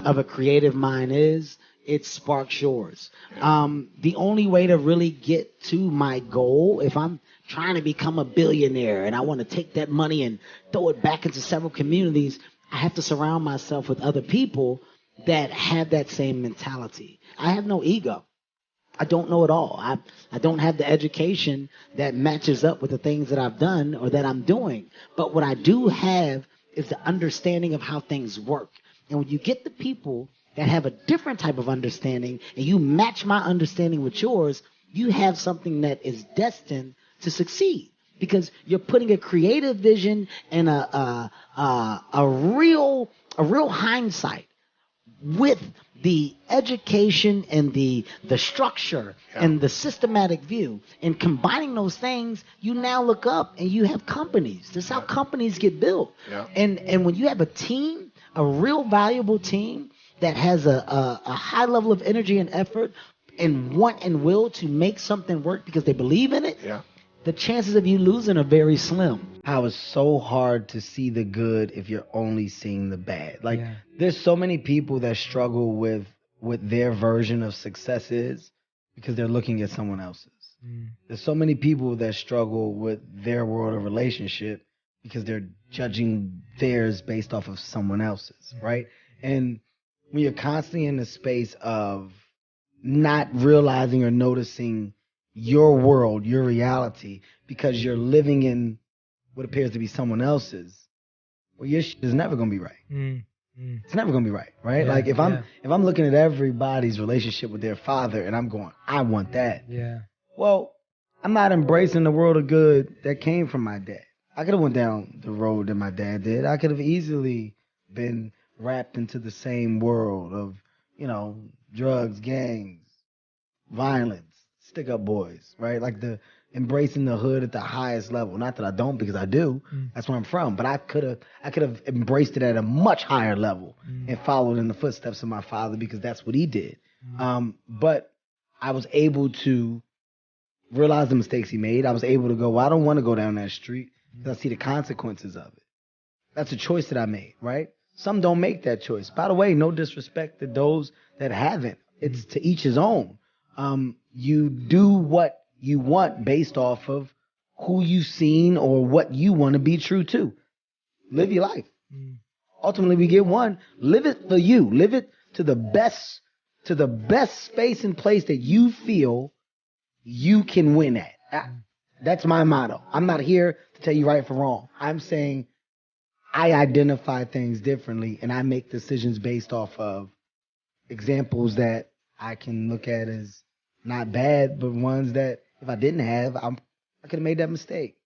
of a creative mind is, it sparks yours. The only way to really get to my goal, if I'm trying to become a billionaire and I want to take that money and throw it back into several communities, I have to surround myself with other people that have that same mentality. I have no ego. I don't know it all. I don't have the education that matches up with the things that I've done or that I'm doing. But what I do have is the understanding of how things work. And when you get the people that have a different type of understanding and you match my understanding with yours, you have something that is destined to succeed because you're putting a creative vision and a real hindsight with the education and the structure and the systematic view and combining those things, you now look up and you have companies. That's how companies get built. And when you have a team, a real valuable team that has a high level of energy and effort and want and will to make something work because they believe in it, the chances of you losing are very slim. How it's so hard to see the good if you're only seeing the bad. Like there's so many people that struggle with what their version of success is because they're looking at someone else's. There's so many people that struggle with their world of relationship because they're judging theirs based off of someone else's, right? And when you're constantly in the space of not realizing or noticing your world, your reality, because you're living in what appears to be someone else's, well, your shit is never gonna be right. It's never gonna be right, right? Like if I'm looking at everybody's relationship with their father and I'm going, I want that. Well, I'm not embracing the world of good that came from my dad. I could have went down the road that my dad did. I could have easily been wrapped into the same world of, drugs, gangs, violence, stick up boys, right? Like the embracing the hood at the highest level. Not that I don't, because I do. That's where I'm from. But I could have embraced it at a much higher level and followed in the footsteps of my father because that's what he did. But I was able to realize the mistakes he made. I was able to go, well, I don't want to go down that street because I see the consequences of it. That's a choice that I made, right? Some don't make that choice. By the way, no disrespect to those that haven't. It's to each his own. You do what you want based off of who you've seen or what you want to be true to. Live your life. Ultimately, we get one. Live it for you. Live it to the best space and place that you feel you can win at. That's my motto. I'm not here to tell you right from wrong. I'm saying I identify things differently and I make decisions based off of examples that I can look at as not bad, but ones that if I didn't have, I could have made that mistake.